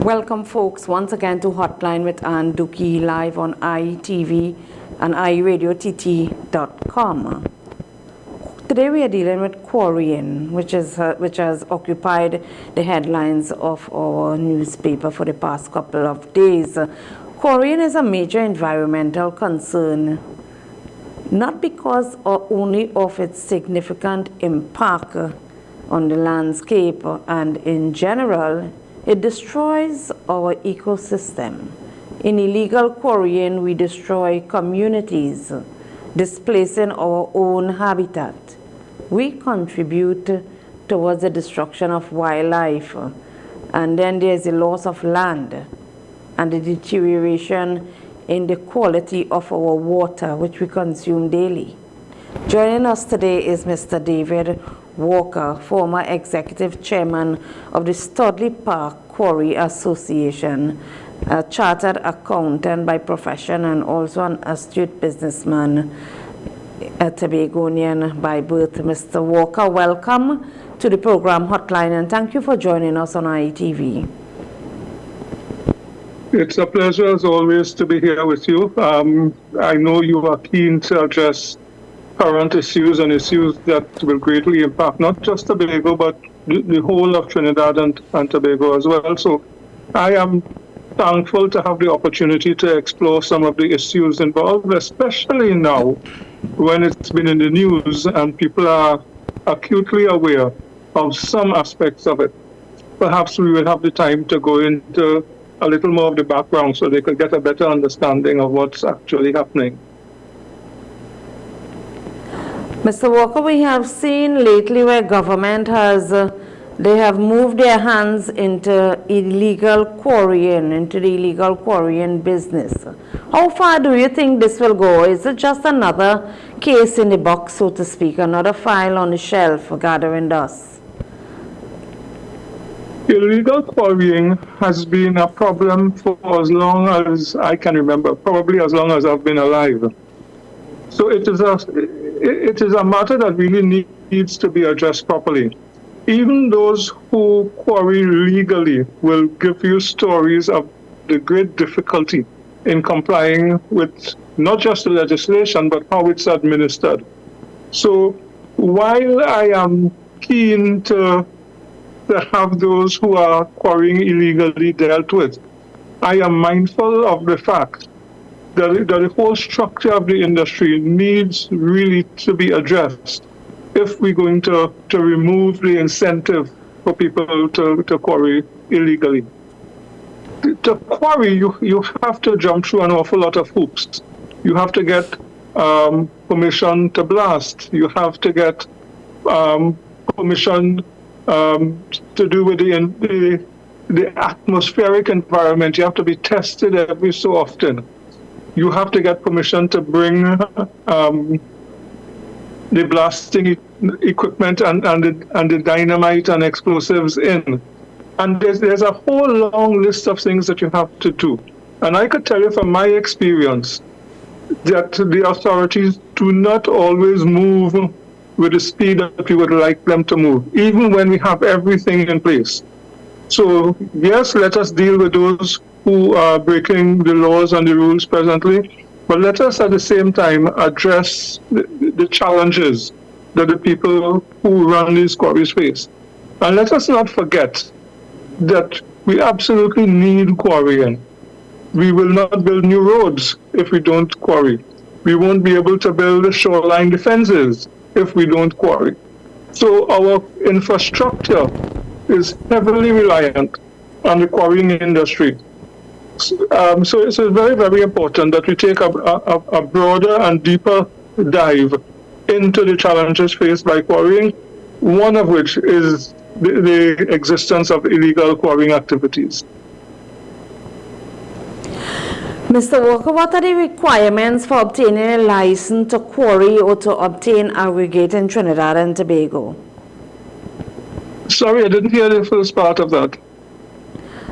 Welcome, folks, once again to Hotline with Dookie, live on ITV and iRadioTT.com. Today we are dealing with quarrying, which has occupied the headlines of our newspaper for the past couple of days. Quarrying is a major environmental concern, not because only of its significant impact on the landscape and in general. It destroys our ecosystem. In illegal quarrying, we destroy communities, displacing our own habitat. We contribute towards the destruction of wildlife, and then there's the loss of land and the deterioration in the quality of our water, which we consume daily. Joining us today is Mr. David Walker, former executive chairman of the Studley Park Quarry Association, a chartered accountant by profession and also an astute businessman, a Tobagonian by birth. Mr. Walker, welcome to the program Hotline, and thank you for joining us on ITV. It's a pleasure, as always, to be here with you. I know you are keen to address current issues and issues that will greatly impact not just Tobago, but the whole of Trinidad and Tobago as well. So I am thankful to have the opportunity to explore some of the issues involved, especially now when it's been in the news and people are acutely aware of some aspects of it. Perhaps we will have the time to go into a little more of the background so they could get a better understanding of what's actually happening. Mr. Walker, we have seen lately where government they have moved their hands into illegal quarrying, into the illegal quarrying business. How far do you think this will go? Is it just another case in the box, so to speak, another file on the shelf for gathering dust? Illegal quarrying has been a problem for as long as I can remember, probably as long as I've been alive. So it is a matter that really needs to be addressed properly. Even those who quarry legally will give you stories of the great difficulty in complying with not just the legislation, but how it's administered. So while I am keen to have those who are quarrying illegally dealt with, I am mindful of the fact that the whole structure of the industry needs really to be addressed if we're going to remove the incentive for people to quarry illegally. To quarry, you have to jump through an awful lot of hoops. You have to get permission to blast. You have to get permission to do with the atmospheric environment. You have to be tested every so often. You have to get permission to bring the blasting equipment and the dynamite and explosives in. And there's a whole long list of things that you have to do. And I could tell you from my experience that the authorities do not always move with the speed that we would like them to move, even when we have everything in place. So yes, let us deal with those who are breaking the laws and the rules presently, but let us at the same time address the challenges that the people who run these quarries face. And let us not forget that we absolutely need quarrying. We will not build new roads if we don't quarry. We won't be able to build shoreline defenses if we don't quarry. So our infrastructure is heavily reliant on the quarrying industry. So it's very, very important that we take a broader and deeper dive into the challenges faced by quarrying, one of which is the existence of illegal quarrying activities. Mr. Walker, what are the requirements for obtaining a license to quarry or to obtain aggregate in Trinidad and Tobago? Sorry, I didn't hear the first part of that.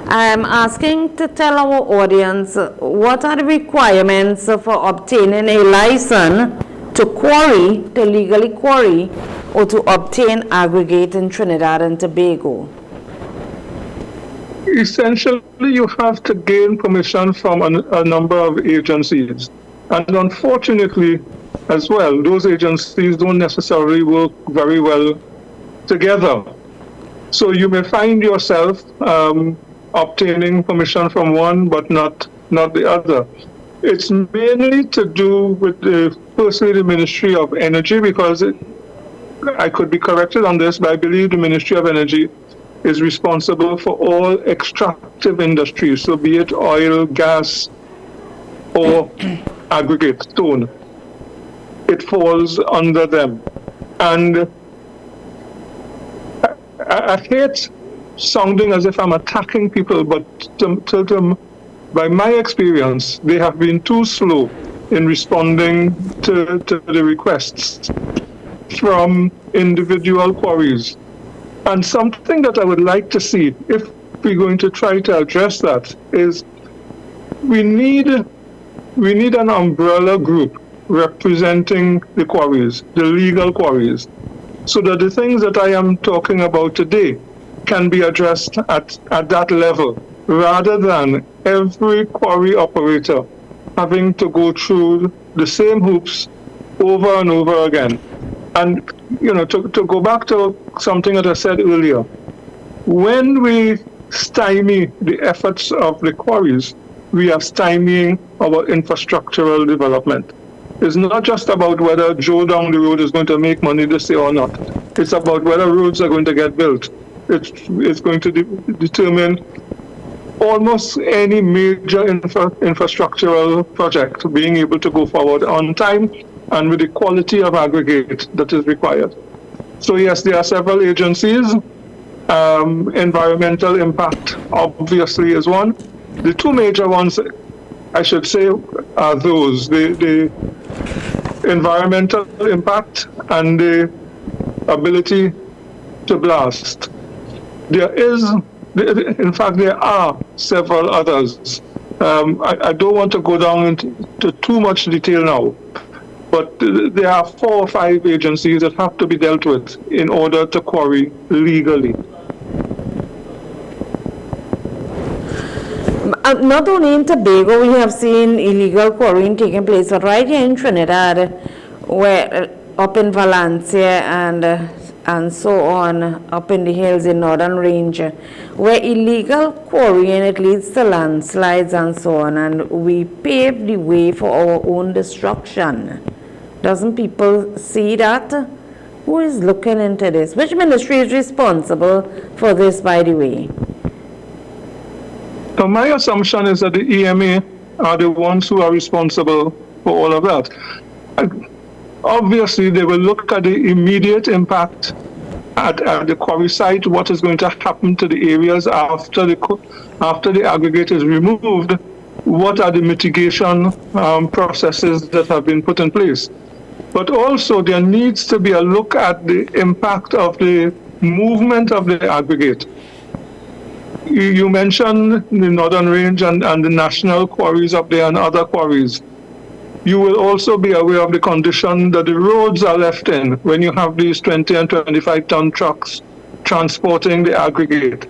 I'm asking to tell our audience what are the requirements for obtaining a license to quarry, to legally quarry, or to obtain aggregate in Trinidad and Tobago. essentially, you have to gain permission from a number of agencies. And unfortunately, as well, those agencies don't necessarily work very well together. So you may find yourself obtaining permission from one, but not the other. It's mainly to do with firstly the Ministry of Energy, because I could be corrected on this, but I believe the Ministry of Energy is responsible for all extractive industries, so be it oil, gas, or aggregate stone. It falls under them. And I hate sounding as if I'm attacking people, but by my experience, they have been too slow in responding to the requests from individual quarries. And something that I would like to see, if we're going to try to address that, is we need an umbrella group representing the quarries, the legal quarries, so that the things that I am talking about today can be addressed at that level, rather than every quarry operator having to go through the same hoops over and over again. And, to go back to something that I said earlier, when we stymie the efforts of the quarries, we are stymieing our infrastructural development. It's not just about whether Joe down the road is going to make money this year or not. It's about whether roads are going to get built. It's going to determine almost any major infrastructural project being able to go forward on time and with the quality of aggregate that is required. So yes, there are several agencies. Environmental impact obviously is one. The two major ones, I should say, are those, the environmental impact and the ability to blast. In fact, there are several others. I don't want to go down into too much detail now, but there are 4 or 5 agencies that have to be dealt with in order to quarry legally. Not only in Tobago, we have seen illegal quarrying taking place, but right here in Trinidad, where up in Valencia and so on, up in the hills in Northern Range, where illegal quarrying, it leads to landslides and so on, and we pave the way for our own destruction. Doesn't people see that? Who is looking into this? Which ministry is responsible for this, by the way? So my assumption is that the EMA are the ones who are responsible for all of that. Obviously, they will look at the immediate impact at the quarry site, what is going to happen to the areas after the aggregate is removed, what are the mitigation processes that have been put in place. But also there needs to be a look at the impact of the movement of the aggregate. You mentioned the Northern Range and the national quarries up there and other quarries. You will also be aware of the condition that the roads are left in when you have these 20 and 25 ton trucks transporting the aggregate.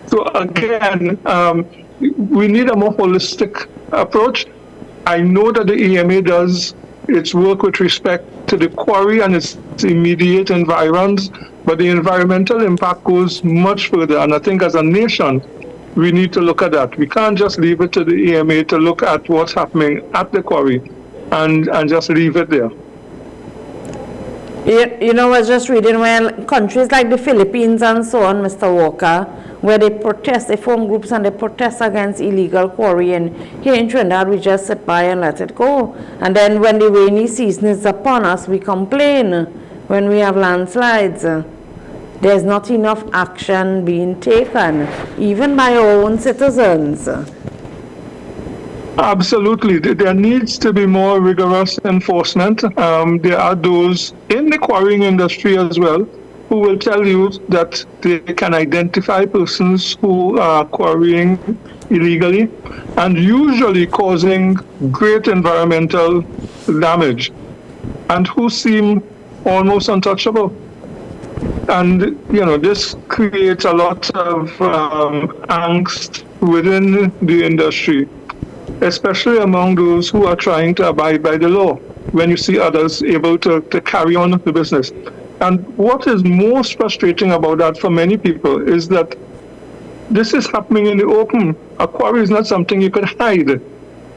So again, we need a more holistic approach. I know that the EMA does its work with respect to the quarry and its immediate environs, but the environmental impact goes much further. And I think as a nation, we need to look at that. We can't just leave it to the EMA to look at what's happening at the quarry and just leave it there. You know, I was just reading where countries like the Philippines and so on, Mr. Walker, where they protest, they form groups and they protest against illegal quarrying. Here in Trinidad, we just sit by and let it go. And then when the rainy season is upon us, we complain when we have landslides. There's not enough action being taken, even by our own citizens. Absolutely. There needs to be more rigorous enforcement. There are those in the quarrying industry as well who will tell you that they can identify persons who are quarrying illegally and usually causing great environmental damage and who seem almost untouchable. And this creates a lot of angst within the industry, especially among those who are trying to abide by the law, when you see others able to carry on the business. And what is most frustrating about that for many people is that this is happening in the open. A quarry is not something you can hide.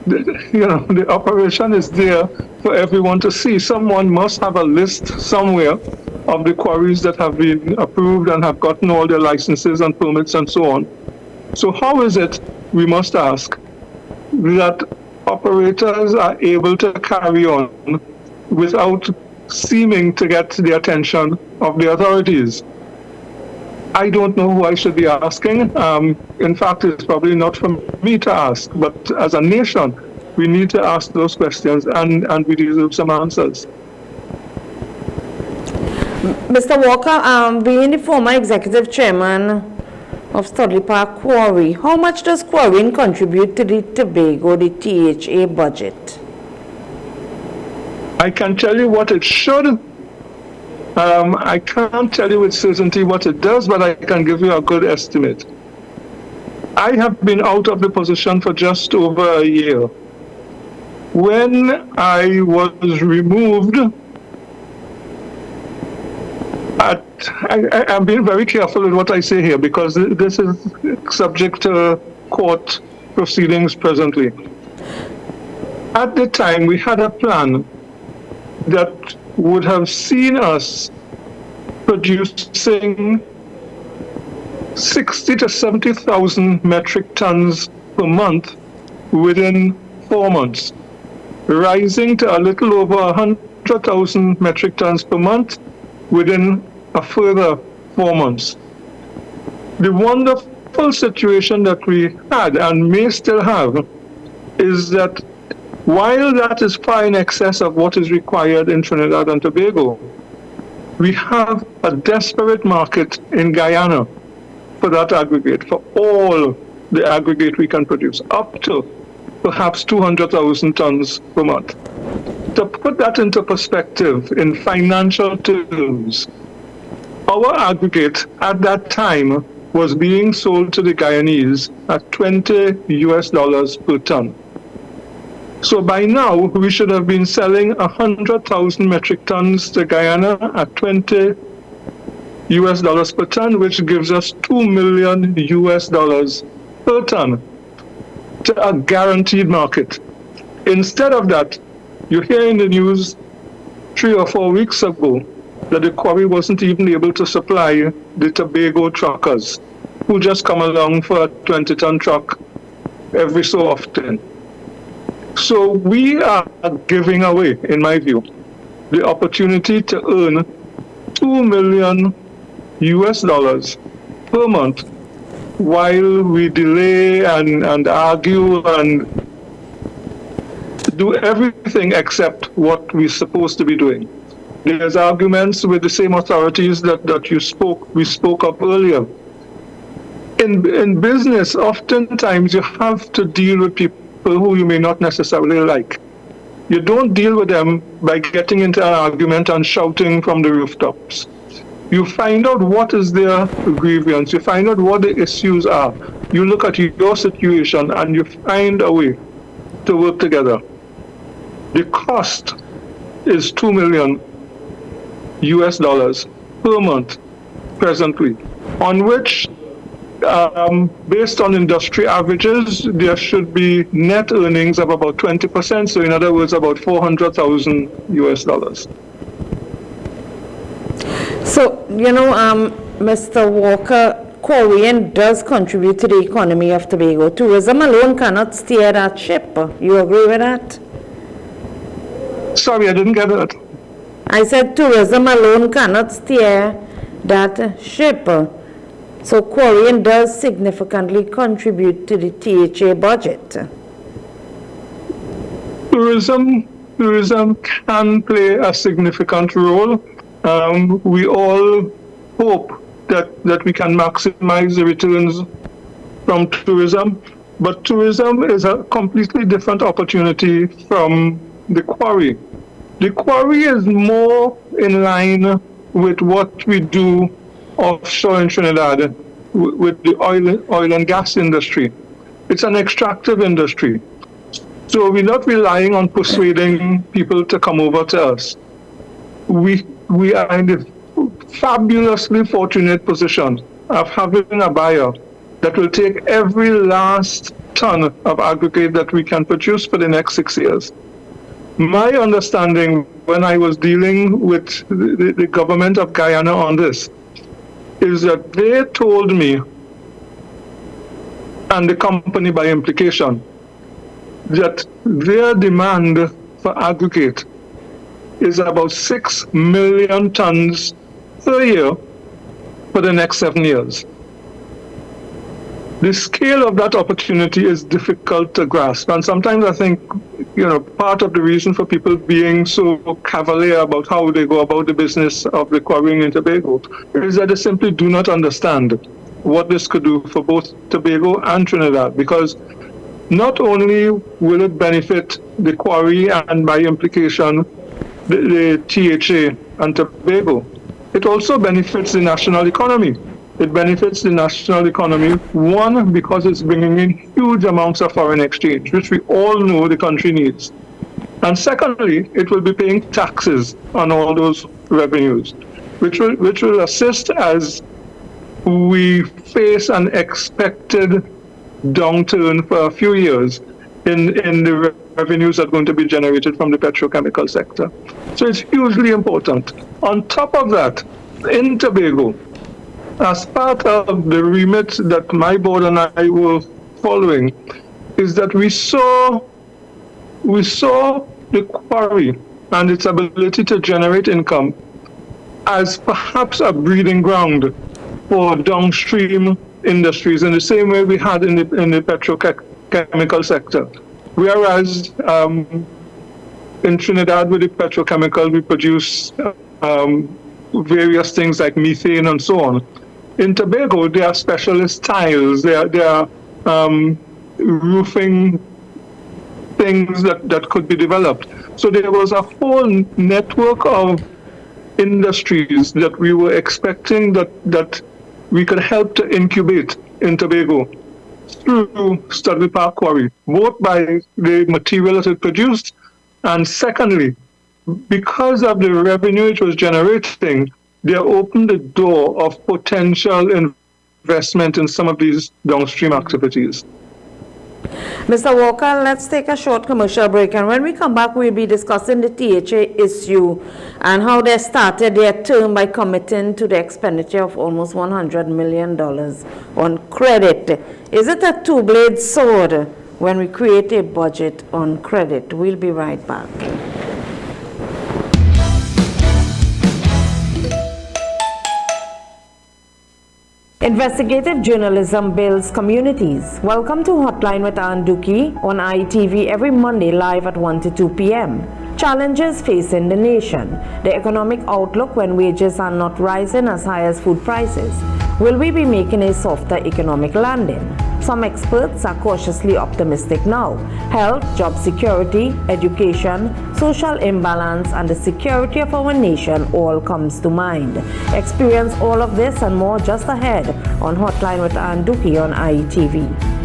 The operation is there for everyone to see. Someone must have a list somewhere of the quarries that have been approved and have gotten all their licenses and permits and so on. So how is it, we must ask, that operators are able to carry on without seeming to get the attention of the authorities? I don't know who I should be asking. In fact, it's probably not for me to ask, but as a nation, we need to ask those questions, and we deserve some answers. Mr. Walker, being the former executive chairman of Studley Park Quarry, how much does quarrying contribute to the Tobago, the THA budget? I can tell you what it should. I can't tell you with certainty what it does, but I can give you a good estimate. I have been out of the position for just over a year. When I was removed, I'm being very careful with what I say here because this is subject to court proceedings presently. At the time, we had a plan that would have seen us producing 60 to 70,000 metric tons per month within 4 months, rising to a little over 100,000 metric tons per month within a further 4 months. The wonderful situation that we had and may still have is that while that is far in excess of what is required in Trinidad and Tobago, we have a desperate market in Guyana for that aggregate, for all the aggregate we can produce, up to perhaps 200,000 tons per month. To put that into perspective in financial terms, our aggregate at that time was being sold to the Guyanese at $20 per ton. So by now, we should have been selling 100,000 metric tons to Guyana at $20 per ton, which gives us $2 million per ton to a guaranteed market. Instead of that, you hear in the news 3 or 4 weeks ago that the quarry wasn't even able to supply the Tobago truckers who just come along for a 20-ton truck every so often. So we are giving away, in my view, the opportunity to earn $2 million per month while we delay and argue and do everything except what we're supposed to be doing. There's arguments with the same authorities that we spoke of earlier. In business, oftentimes you have to deal with people who you may not necessarily like. You don't deal with them by getting into an argument and shouting from the rooftops. You find out what is their grievance. You find out what the issues are. You look at your situation and you find a way to work together. The cost is $2 million per month presently, on which based on industry averages, there should be net earnings of about 20%. So in other words, about $400,000. So, Mr. Walker, quarrying does contribute to the economy of Tobago. Tourism alone cannot steer that ship. You agree with that? Sorry, I didn't get that. I said tourism alone cannot steer that ship. So quarrying does significantly contribute to the THA budget. Tourism can play a significant role. We all hope that we can maximize the returns from tourism, but tourism is a completely different opportunity from the quarry. The quarry is more in line with what we do offshore in Trinidad with the oil and gas industry. It's an extractive industry. So we're not relying on persuading people to come over to us. We are in the fabulously fortunate position of having a buyer that will take every last ton of aggregate that we can produce for the next 6 years. My understanding when I was dealing with the government of Guyana on this is that they told me, and the company by implication, that their demand for aggregate is about 6 million tons per year for the next 7 years. The scale of that opportunity is difficult to grasp. And sometimes I think, part of the reason for people being so cavalier about how they go about the business of the quarrying in Tobago is that they simply do not understand what this could do for both Tobago and Trinidad, because not only will it benefit the quarry and by implication the THA and Tobago, it also benefits the national economy. It benefits the national economy, one, because it's bringing in huge amounts of foreign exchange, which we all know the country needs. And secondly, it will be paying taxes on all those revenues, which will assist as we face an expected downturn for a few years in the revenues that are going to be generated from the petrochemical sector. So it's hugely important. On top of that, in Tobago, as part of the remit that my board and I were following, is that we saw the quarry and its ability to generate income as perhaps a breeding ground for downstream industries in the same way we had in the petrochemical sector. Whereas in Trinidad with the petrochemical, we produce various things like methane and so on. In Tobago, there are specialist tiles, there are roofing things that could be developed. So there was a whole network of industries that we were expecting that we could help to incubate in Tobago through Studley Park Quarry, both by the material that it produced, and secondly, because of the revenue it was generating, they opened the door of potential investment in some of these downstream activities. Mr. Walker, let's take a short commercial break, and when we come back, we'll be discussing the THA issue and how they started their term by committing to the expenditure of almost $100 million on credit. Is it a two-blade sword when we create a budget on credit? We'll be right back. Investigative journalism builds communities. Welcome to Hotline with Dookie on ITV every Monday live at 1 to 2 p.m. Challenges facing the nation. The economic outlook when wages are not rising as high as food prices. Will we be making a softer economic landing? Some experts are cautiously optimistic now. Health, job security, education, social imbalance, and the security of our nation all comes to mind. Experience all of this and more just ahead on Hotline with Dookie on ITV.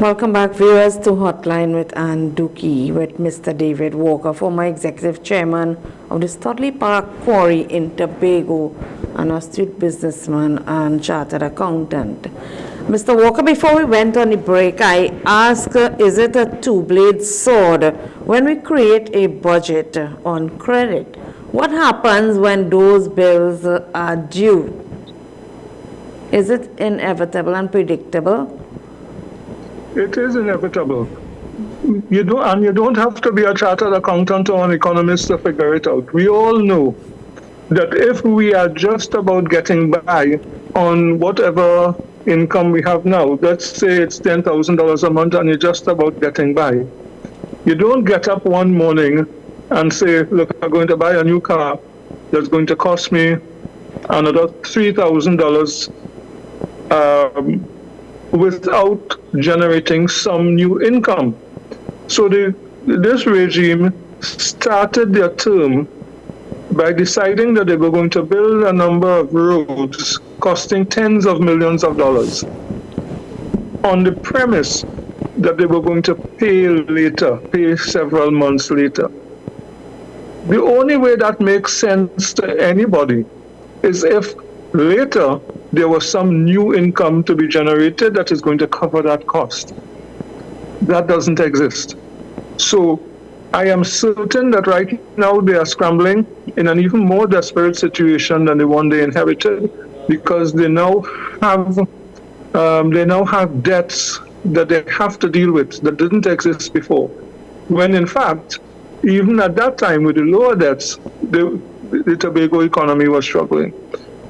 Welcome back, viewers, to Hotline with Ann Dookie with Mr. David Walker, former executive chairman of the Studley Park Quarry in Tobago, an astute businessman and chartered accountant. Mr. Walker, before we went on the break, I asked, is it a two-blade sword when we create a budget on credit? What happens when those bills are due? Is it inevitable and predictable? It is inevitable. You don't have to be a chartered accountant or an economist to figure it out. We all know that if we are just about getting by on whatever income we have now, let's say it's $10,000 a month and you're just about getting by, you don't get up one morning and say, look, I'm going to buy a new car that's going to cost me another $3,000 without generating some new income. So this regime started their term by deciding that they were going to build a number of roads costing tens of millions of dollars on the premise that they were going to pay several months later. The only way that makes sense to anybody is if later there was some new income to be generated that is going to cover that cost. That doesn't exist. So I am certain that right now they are scrambling in an even more desperate situation than the one they inherited, because they now have debts that they have to deal with that didn't exist before. When in fact, even at that time with the lower debts, the Tobago economy was struggling.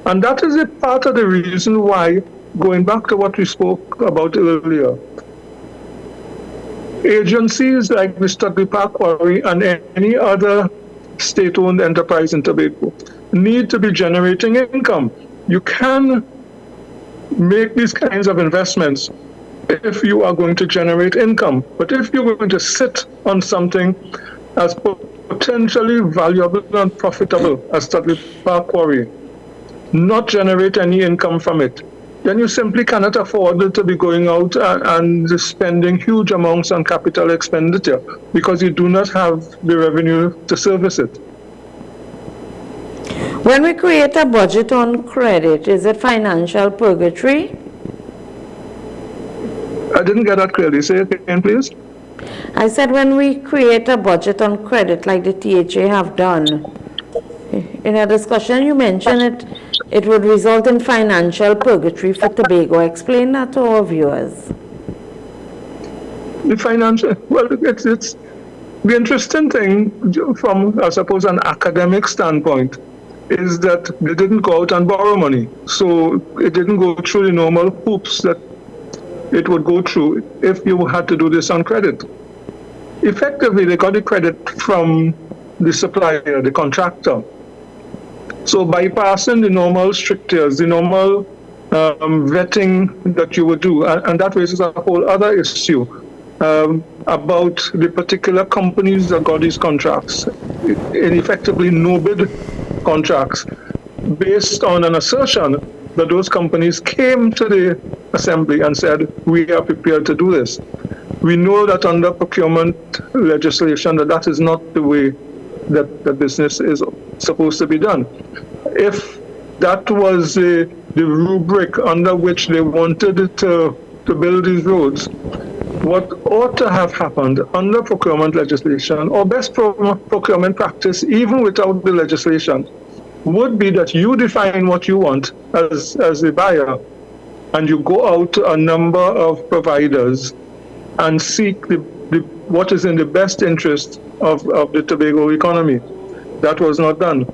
And that is a part of the reason why, going back to what we spoke about earlier, agencies like the Studley Park Quarry and any other state-owned enterprise in Tobago need to be generating income. You can make these kinds of investments if you are going to generate income. But if you're going to sit on something as potentially valuable and profitable as Studley Park Quarry, not generate any income from it, then you simply cannot afford to be going out and spending huge amounts on capital expenditure because you do not have the revenue to service it. When we create a budget on credit, is it financial purgatory? I didn't get that clearly. Say it again, please. I said when we create a budget on credit like the THA have done, in a discussion you mentioned it would result in financial purgatory for Tobago. Explain that to our viewers. The financial, well, it's the interesting thing from, I suppose, an academic standpoint is that they didn't go out and borrow money. So it didn't go through the normal hoops that it would go through if you had to do this on credit. Effectively, they got the credit from the supplier, the contractor. So bypassing the normal strictures, the normal vetting that you would do, and that raises a whole other issue about the particular companies that got these contracts, in effectively no-bid contracts, based on an assertion that those companies came to the assembly and said, we are prepared to do this. We know that under procurement legislation that is not the way that the business is supposed to be done. If that was the rubric under which they wanted to build these roads, what ought to have happened under procurement legislation, or best procurement practice, even without the legislation, would be that you define what you want as a buyer, and you go out to a number of providers and seek what is in the best interest of the Tobago economy. That was not done.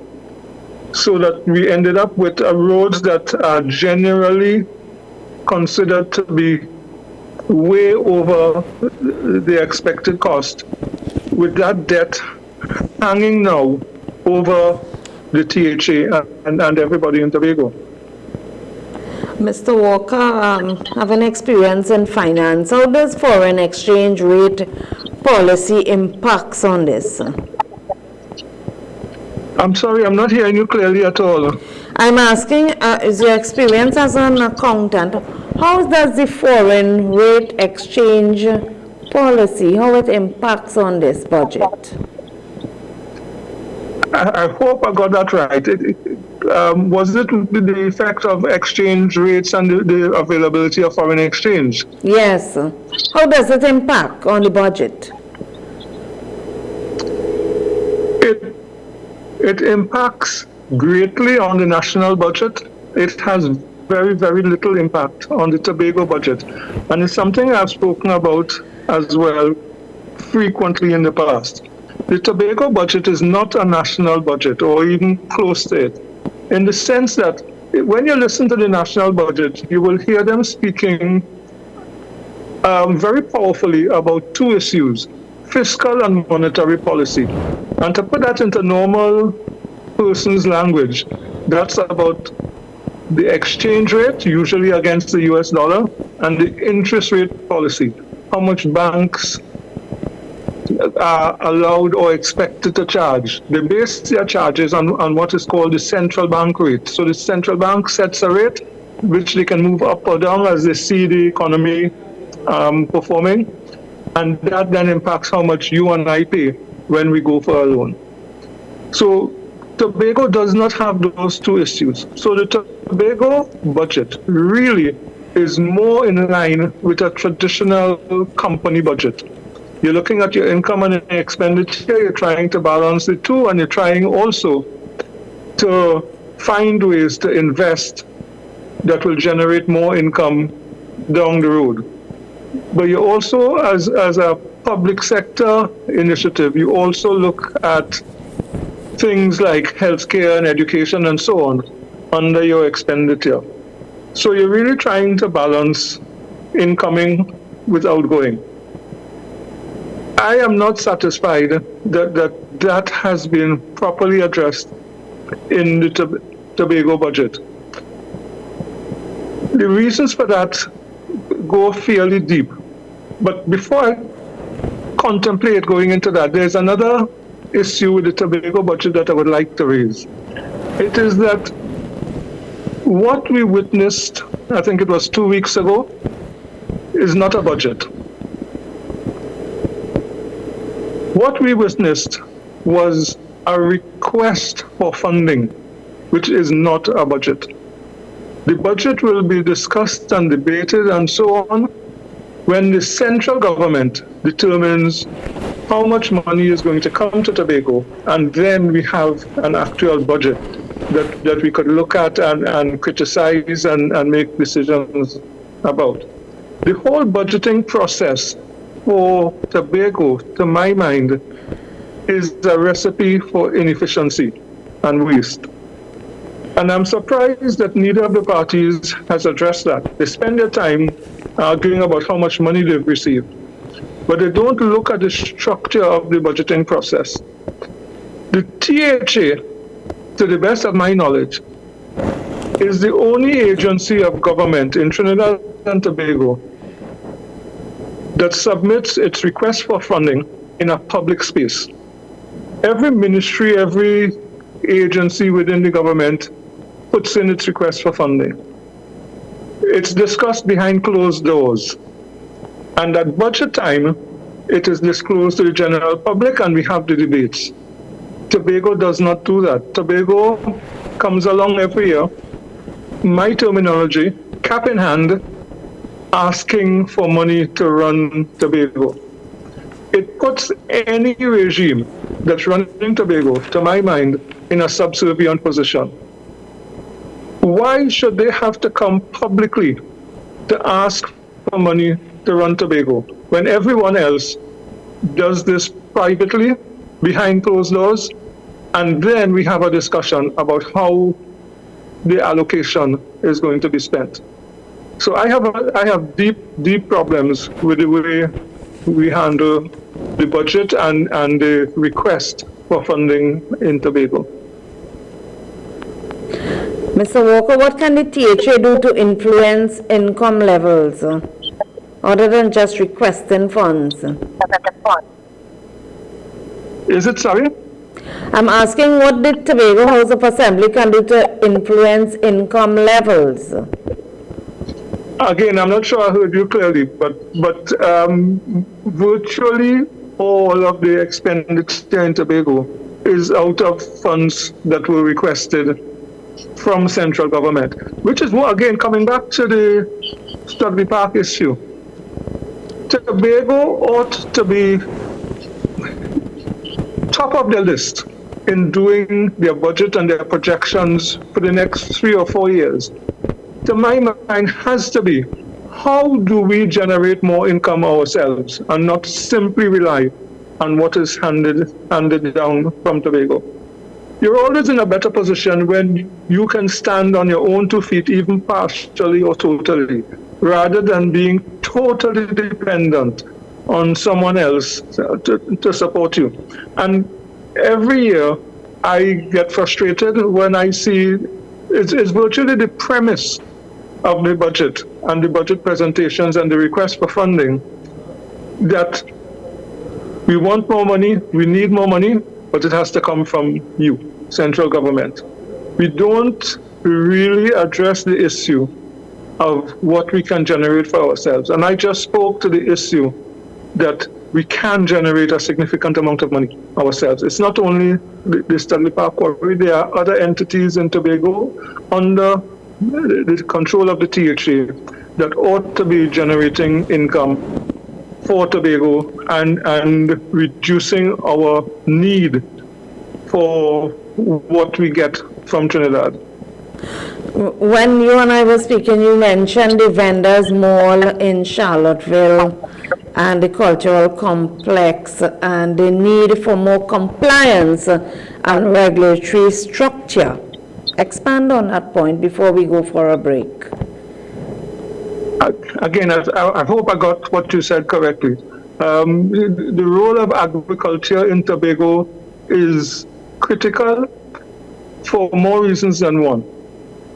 So that we ended up with roads that are generally considered to be way over the expected cost, with that debt hanging now over the THA and everybody in Tobago. Mr. Walker, having experience in finance, how does foreign exchange rate policy impacts on this? I'm sorry, I'm not hearing you clearly at all. I'm asking, is your experience as an accountant, How does the foreign rate exchange policy, how it impacts on this budget? I hope I got that right. Was it the effect of exchange rates and the availability of foreign exchange? Yes. How does it impact on the budget? It impacts greatly on the national budget. It has very, very little impact on the Tobago budget. And it's something I've spoken about as well frequently in the past. The Tobago budget is not a national budget or even close to it, in the sense that when you listen to the national budget, you will hear them speaking very powerfully about two issues: fiscal and monetary policy. And to put that into normal person's language, that's about the exchange rate, usually against the US dollar, and the interest rate policy, how much banks are allowed or expected to charge. They base their charges on what is called the central bank rate. So the central bank sets a rate which they can move up or down as they see the economy performing, and that then impacts how much you and I pay when we go for a loan. So Tobago does not have those two issues. So the Tobago budget really is more in line with a traditional company budget. You're looking at your income and expenditure, you're trying to balance the two, and you're trying also to find ways to invest that will generate more income down the road. But you also, as a public sector initiative, you also look at things like healthcare and education and so on under your expenditure. So you're really trying to balance incoming with outgoing. I am not satisfied that has been properly addressed in the Tobago budget. The reasons for that go fairly deep. But before I contemplate going into that, there's another issue with the Tobago budget that I would like to raise. It is that what we witnessed, I think it was 2 weeks ago, is not a budget. What we witnessed was a request for funding, which is not a budget. The budget will be discussed and debated and so on when the central government determines how much money is going to come to Tobago, and then we have an actual budget that we could look at and criticize and make decisions about. The whole budgeting process for Tobago, to my mind, is a recipe for inefficiency and waste. And I'm surprised that neither of the parties has addressed that. They spend their time arguing about how much money they've received, but they don't look at the structure of the budgeting process. The THA, to the best of my knowledge, is the only agency of government in Trinidad and Tobago that submits its request for funding in a public space. Every ministry, every agency within the government puts in its request for funding. It's discussed behind closed doors. And at budget time, it is disclosed to the general public and we have the debates. Tobago does not do that. Tobago comes along every year, my terminology, cap in hand, asking for money to run Tobago. It puts any regime that's running Tobago, to my mind, in a subservient position. Why should they have to come publicly to ask for money to run Tobago when everyone else does this privately, behind closed doors, and then we have a discussion about how the allocation is going to be spent? So I have deep problems with the way we handle the budget and the request for funding in Tobago. Mr. Walker, what can the THA do to influence income levels other than just requesting funds? Is it, sorry? I'm asking what the Tobago House of Assembly can do to influence income levels. Again, I'm not sure I heard you clearly, but virtually all of the expenditure in Tobago is out of funds that were requested from central government, which is what, again, coming back to the Studley Park issue. Tobago ought to be top of the list in doing their budget and their projections for the next 3 or 4 years. To my mind, has to be, how do we generate more income ourselves and not simply rely on what is handed down from Tobago? You're always in a better position when you can stand on your own 2 feet, even partially or totally, rather than being totally dependent on someone else to support you. And every year I get frustrated when I see it's virtually the premise of the budget and the budget presentations and the request for funding that we want more money, we need more money, but it has to come from you, central government. We don't really address the issue of what we can generate for ourselves. And I just spoke to the issue that we can generate a significant amount of money ourselves. It's not only the Studley Park Quarry, there are other entities in Tobago under the control of the THA that ought to be generating income for Tobago and reducing our need for what we get from Trinidad. When you and I were speaking, you mentioned the Vendors Mall in Charlottesville and the cultural complex and the need for more compliance and regulatory structure. Expand on that point before we go for a break. Again, I hope I got what you said correctly. The role of agriculture in Tobago is critical for more reasons than one.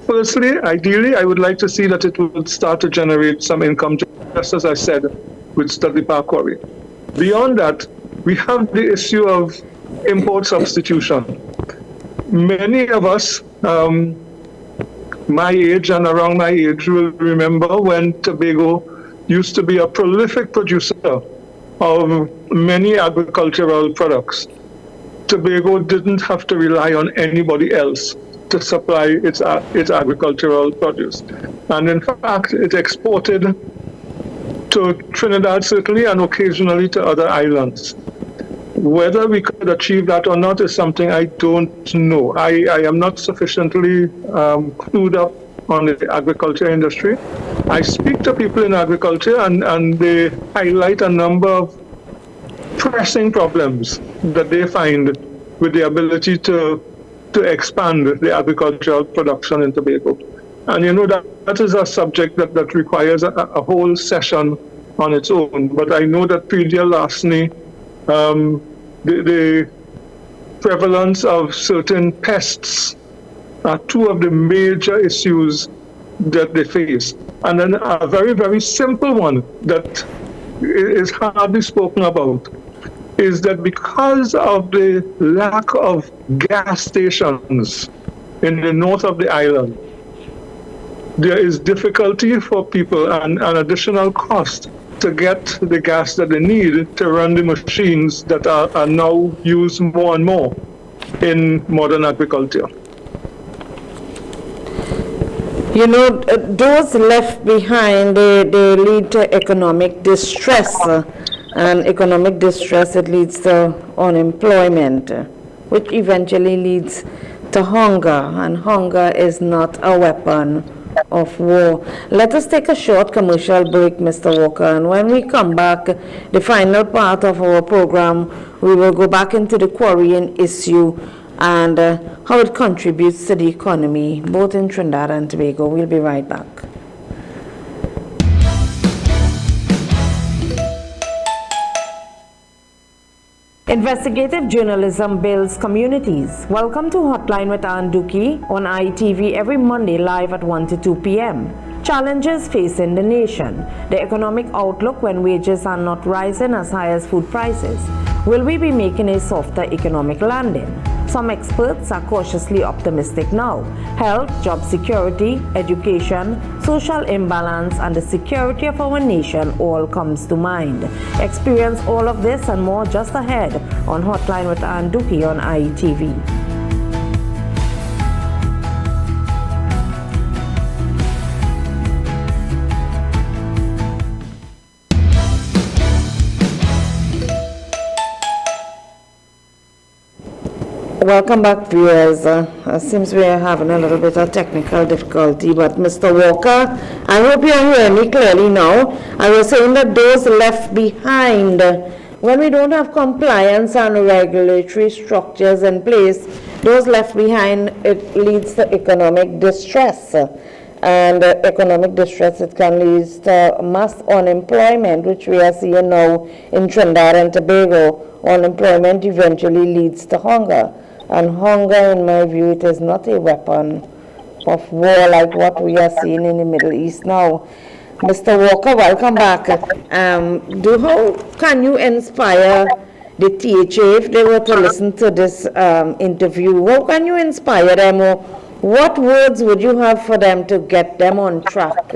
Firstly, ideally, I would like to see that it would start to generate some income, just as I said, with Studley Park Quarry. Beyond that, we have the issue of import substitution. Many of us, my age and around my age, will remember when Tobago used to be a prolific producer of many agricultural products. Tobago didn't have to rely on anybody else to supply its agricultural produce. And in fact, it exported to Trinidad certainly and occasionally to other islands. Whether we could achieve that or not is something I don't know. I am not sufficiently clued up on the agriculture industry. I speak to people in agriculture and they highlight a number of pressing problems that they find with the ability to expand the agricultural production in Tobago. And you know that is a subject that requires a whole session on its own. But I know that pre-deal larceny, the prevalence of certain pests are two of the major issues that they face. And then a very, very simple one that is hardly spoken about is that because of the lack of gas stations in the north of the island, there is difficulty for people and an additional cost to get the gas that they need to run the machines that are now used more and more in modern agriculture. You know, those left behind, they lead to economic distress. And economic distress, it leads to unemployment, which eventually leads to hunger. And hunger is not a weapon of war. Let us take a short commercial break, Mr. Walker, and when we come back, the final part of our program, we will go back into the quarrying issue and how it contributes to the economy, both in Trinidad and Tobago. We'll be right back. Investigative journalism builds communities. Welcome to Hotline with Dookie on ITV every Monday live at 1 to 2 p.m. Challenges facing the nation. The economic outlook when wages are not rising as high as food prices. Will we be making a softer economic landing? some experts are cautiously optimistic now. Health, job security, education, social imbalance, and the security of our nation all comes to mind. Experience all of this and more just ahead on Hotline with Dookie on IETV. Welcome back, viewers. Seems we are having a little bit of technical difficulty, but Mr. Walker, I hope you are hearing me clearly now. I was saying that those left behind, when we don't have compliance and regulatory structures in place, those left behind, it leads to economic distress. And economic distress, it can lead to mass unemployment, which we are seeing now in Trinidad and Tobago. Unemployment eventually leads to hunger. And hunger, in my view, it is not a weapon of war like what we are seeing in the Middle East now. Mr. Walker, welcome back. How can you inspire the THA if they were to listen to this interview? How can you inspire them, or what words would you have for them to get them on track?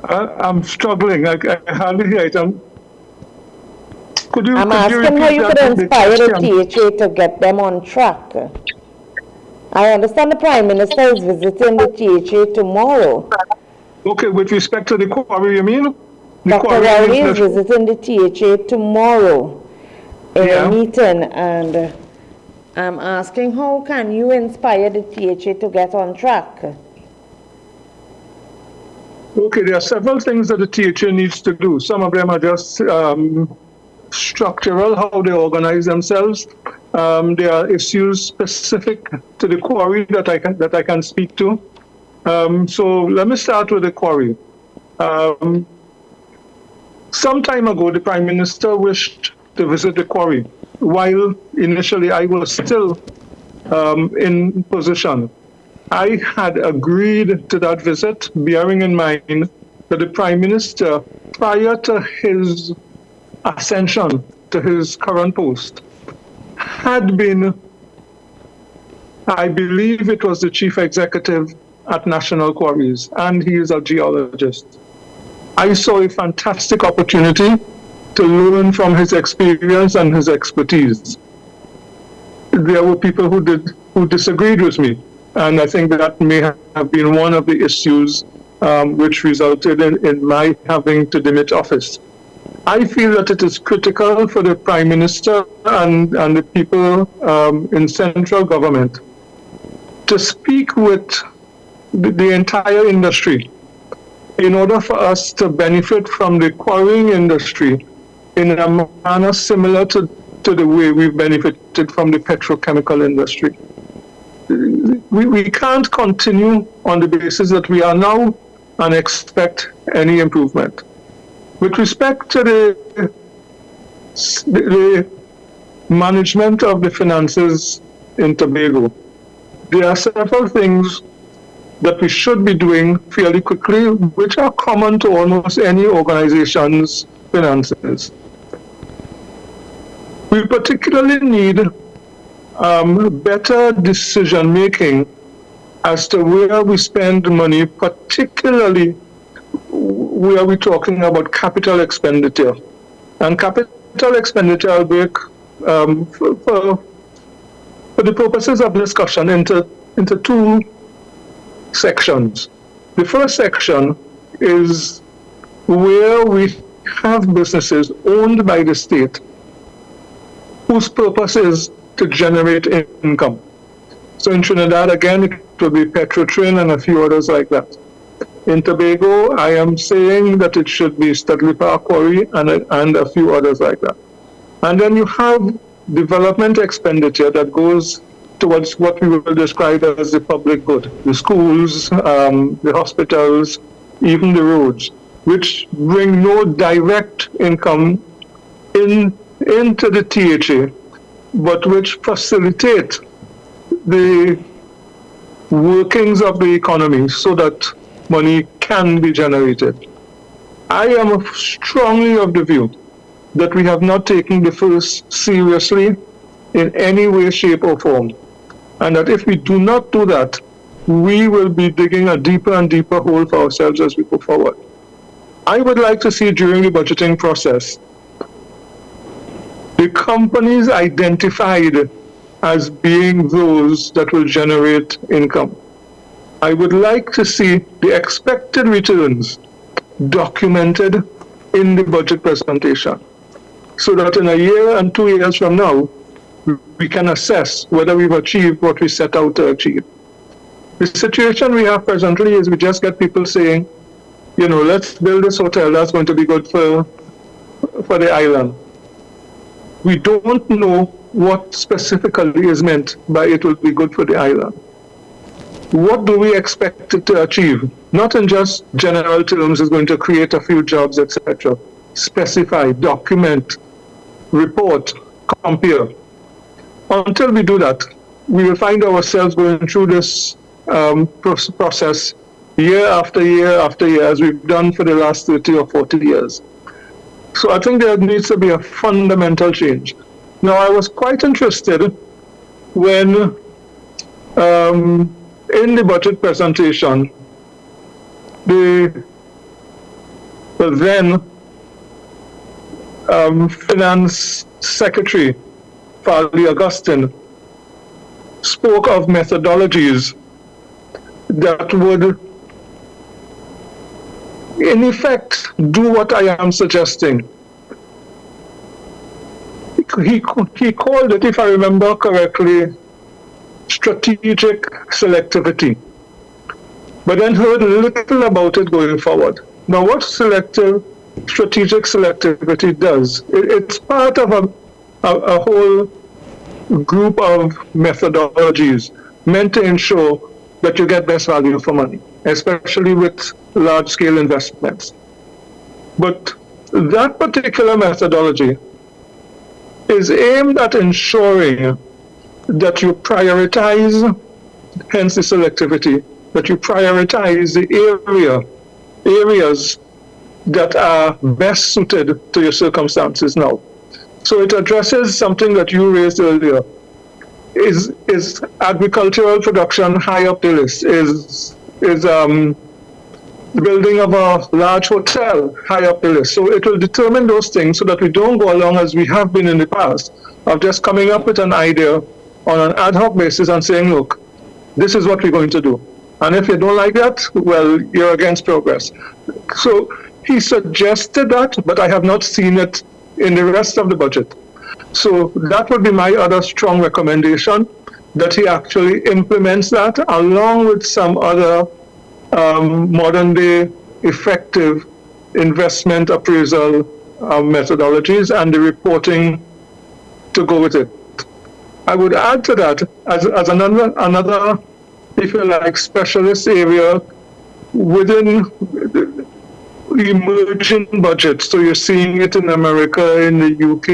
I'm struggling. I hardly hear it. I'm asking how you could inspire the THA to get them on track. I understand the Prime Minister is visiting the THA tomorrow. Okay, with respect to the quarry, you mean? Dr. Rowley is visiting the THA tomorrow in a meeting, and I'm asking how can you inspire the THA to get on track? Okay, there are several things that the THA needs to do. Some of them are just structural, how they organize themselves. There are issues specific to the quarry that I can speak to. So let me start with the quarry. Some time ago, the Prime Minister wished to visit the quarry, while initially I was still in position. I had agreed to that visit, bearing in mind that the Prime Minister, prior to his ascension to his current post, had been, I believe it was the chief executive at National Quarries, and he is a geologist. I saw a fantastic opportunity to learn from his experience and his expertise. There were people who disagreed with me, and I think that may have been one of the issues which resulted in my having to demit office. I feel that it is critical for the Prime Minister and the people in central government to speak with the entire industry in order for us to benefit from the quarrying industry in a manner similar to the way we've benefited from the petrochemical industry. We can't continue on the basis that we are now and expect any improvement. With respect to the management of the finances in Tobago, there are several things that we should be doing fairly quickly, which are common to almost any organization's finances. We particularly need better decision making as to where we spend money, particularly where we're talking about capital expenditure. And capital expenditure will break for the purposes of discussion into two sections. The first section is where we have businesses owned by the state whose purpose is to generate income. So in Trinidad, again, it will be Petrotrin and a few others like that. In Tobago, I am saying that it should be Studley Park Quarry and a few others like that. And then you have development expenditure that goes towards what we will describe as the public good, the schools, the hospitals, even the roads, which bring no direct income into the THA, but which facilitate the workings of the economy so that money can be generated. I am strongly of the view that we have not taken the first seriously in any way, shape, or form. And that if we do not do that, we will be digging a deeper and deeper hole for ourselves as we go forward. I would like to see during the budgeting process the companies identified as being those that will generate income. I would like to see the expected returns documented in the budget presentation so that in a year and 2 years from now, we can assess whether we've achieved what we set out to achieve. The situation we have presently is we just get people saying, you know, let's build this hotel, that's going to be good for the island. We don't know what specifically is meant by it will be good for the island. What do we expect it to achieve? Not in just general terms, it's going to create a few jobs, etc. Specify, document, report, compare. Until we do that, we will find ourselves going through this process year after year after year, as we've done for the last 30 or 40 years. So I think there needs to be a fundamental change. Now, I was quite interested when in the budget presentation, the then Finance Secretary, Farley Augustine, spoke of methodologies that would, in effect, do what I am suggesting. He called it, if I remember correctly, strategic selectivity, but then heard little about it going forward. Now, what strategic selectivity does, it's part of a whole group of methodologies meant to ensure that you get best value for money, especially with large-scale investments. But that particular methodology is aimed at ensuring that you prioritize, hence the selectivity, that you prioritize the areas that are best suited to your circumstances now. So it addresses something that you raised earlier. Is agricultural production high up the list? Is the building of a large hotel high up the list? So it will determine those things so that we don't go along as we have been in the past of just coming up with an idea on an ad hoc basis and saying, look, this is what we're going to do. And if you don't like that, well, you're against progress. So he suggested that, but I have not seen it in the rest of the budget. So that would be my other strong recommendation, that he actually implements that along with some other modern day effective investment appraisal methodologies and the reporting to go with it. I would add to that as another, if you like, specialist area within the emerging budgets. So you're seeing it in America, in the UK,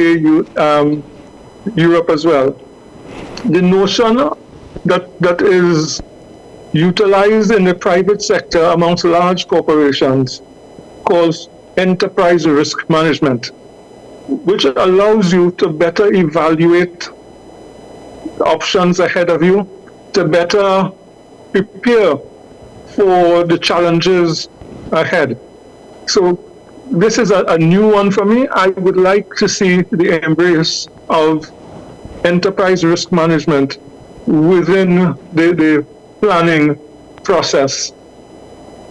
Europe as well. The notion that is utilized in the private sector amongst large corporations calls enterprise risk management, which allows you to better evaluate options ahead of you, to better prepare for the challenges ahead. So this is a new one for me. I would like to see the embrace of enterprise risk management within the planning process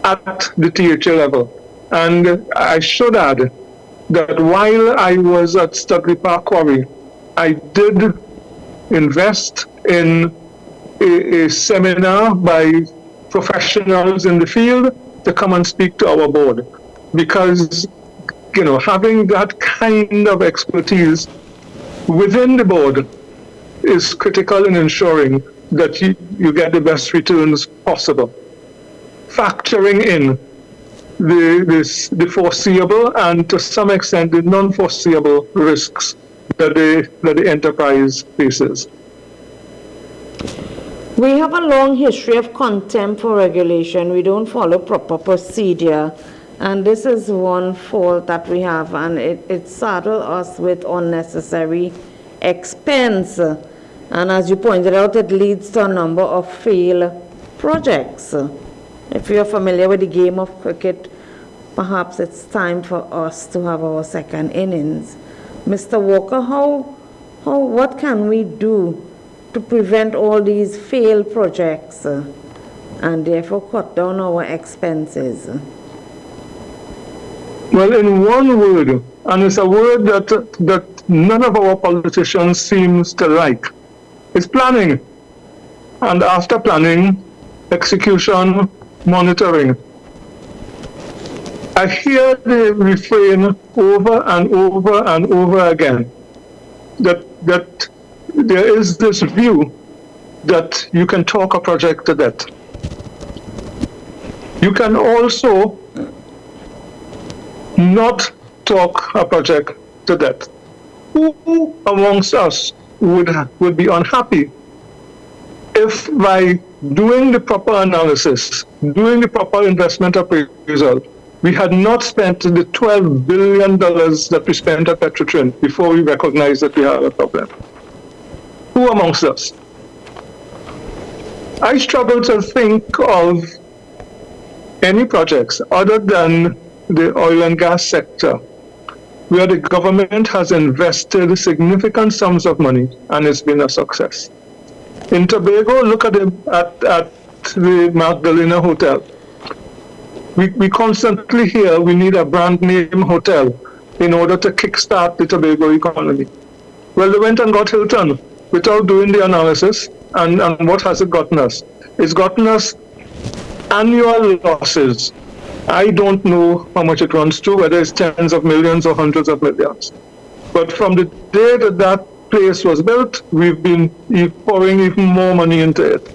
at the THA level. And I should add that while I was at Studley Park Quarry, I did invest in a seminar by professionals in the field to come and speak to our board. Because, you know, having that kind of expertise within the board is critical in ensuring that you get the best returns possible. Factoring in the foreseeable and to some extent the non-foreseeable risks that the enterprise faces. We have a long history of contempt for regulation. We don't follow proper procedure. And this is one fault that we have, and it saddles us with unnecessary expense. And as you pointed out, it leads to a number of failed projects. If you're familiar with the game of cricket, perhaps it's time for us to have our second innings. Mr. Walker, what can we do to prevent all these failed projects and therefore cut down our expenses? Well, in one word, and it's a word that none of our politicians seems to like, it's planning. And after planning, execution, monitoring. I hear the refrain over and over and over again that there is this view that you can talk a project to death. You can also not talk a project to death. Who amongst us would be unhappy if by doing the proper analysis, doing the proper investment appraisal, we had not spent the $12 billion that we spent at Petrotrin before we recognized that we had a problem? Who amongst us? I struggle to think of any projects other than the oil and gas sector where the government has invested significant sums of money and it's been a success. In Tobago, look at the Magdalena Hotel. We constantly hear we need a brand name hotel in order to kickstart the Tobago economy. Well, they went and got Hilton without doing the analysis, and what has it gotten us? It's gotten us annual losses. I don't know how much it runs to, whether it's tens of millions or hundreds of millions. But from the day that place was built, we've been pouring even more money into it.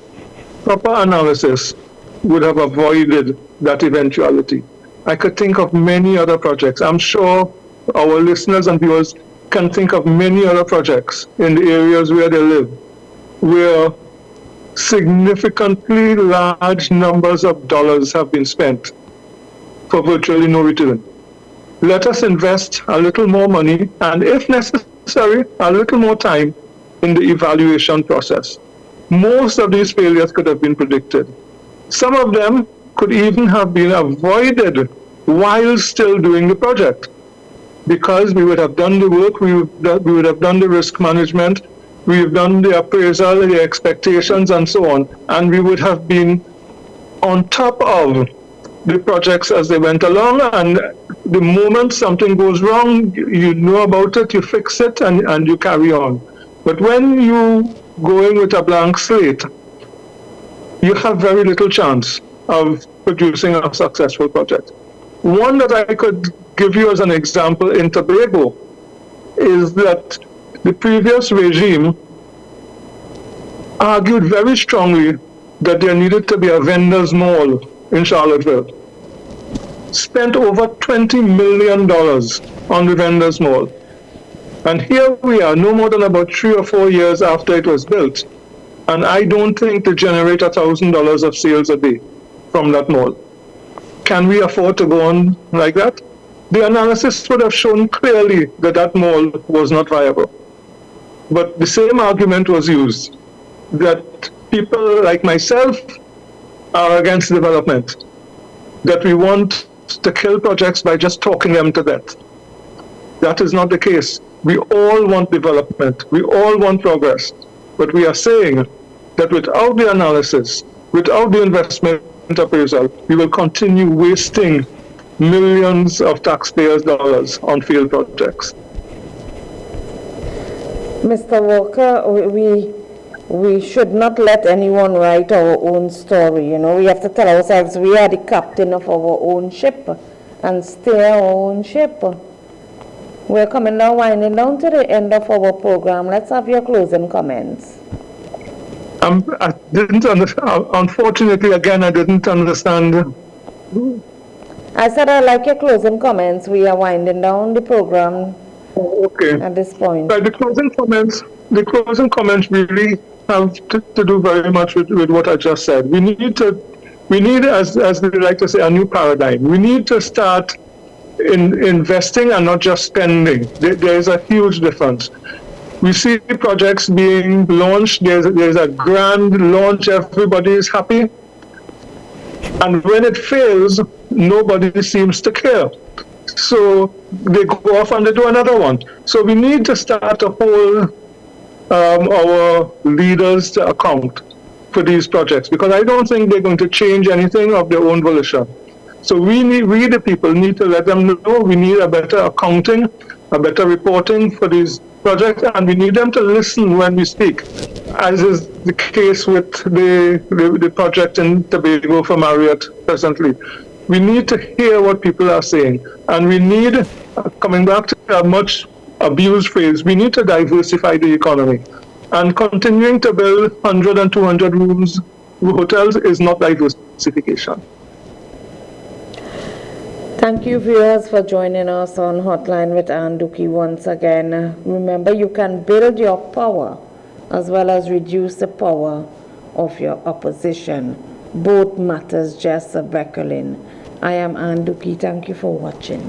Proper analysis would have avoided that eventuality. I could think of many other projects. I'm sure our listeners and viewers can think of many other projects in the areas where they live, where significantly large numbers of dollars have been spent for virtually no return. Let us invest a little more money and, if necessary, a little more time in the evaluation process. Most of these failures could have been predicted. Some of them could even have been avoided while still doing the project, because we would have done the work, we would have done the risk management, we've done the appraisal, the expectations, and so on, and we would have been on top of the projects as they went along, and the moment something goes wrong, you know about it, you fix it, and you carry on. But when you go in with a blank slate, you have very little chance of producing a successful project. One that I could give you as an example in Tobago is that the previous regime argued very strongly that there needed to be a vendors mall in Charlottesville. Spent over $20 million on the vendors mall. And here we are, no more than about 3 or 4 years after it was built. And I don't think they generate $1,000 of sales a day from that mall. Can we afford to go on like that? The analysis would have shown clearly that that mall was not viable. But the same argument was used, that people like myself are against development, that we want to kill projects by just talking them to death. That is not the case. We all want development. We all want progress. But we are saying that without the analysis, without the investment appraisal, we will continue wasting millions of taxpayers' dollars on failed projects. Mr. Walker, we should not let anyone write our own story. You know, we have to tell ourselves we are the captain of our own ship and steer our own ship. We're coming now, winding down to the end of our program. Let's have your closing comments. I didn't understand. Unfortunately, again, I didn't understand. I said I like your closing comments. We are winding down the program. Okay. At this point. Right, the closing comments really have to do very much with what I just said. We need, as they like to say, a new paradigm. We need to start in investing and not just spending. There is a huge difference. We see projects being launched. There's a grand launch. Everybody is happy. And when it fails, nobody seems to care. So they go off and they do another one. So we need to start to hold our leaders to account for these projects, because I don't think they're going to change anything of their own volition. So we, the people, need to let them know we need a better accounting, a better reporting for these projects, and we need them to listen when we speak, as is the case with the project in Tobago for Marriott presently. We need to hear what people are saying, and we need, coming back to a much abused phrase, we need to diversify the economy. And continuing to build 100 and 200 rooms hotels is not diversification. Thank you, viewers, for joining us on Hotline with Dookie once again. Remember, you can build your power as well as reduce the power of your opposition. Both matters just a beckling. I am Dookie. Thank you for watching.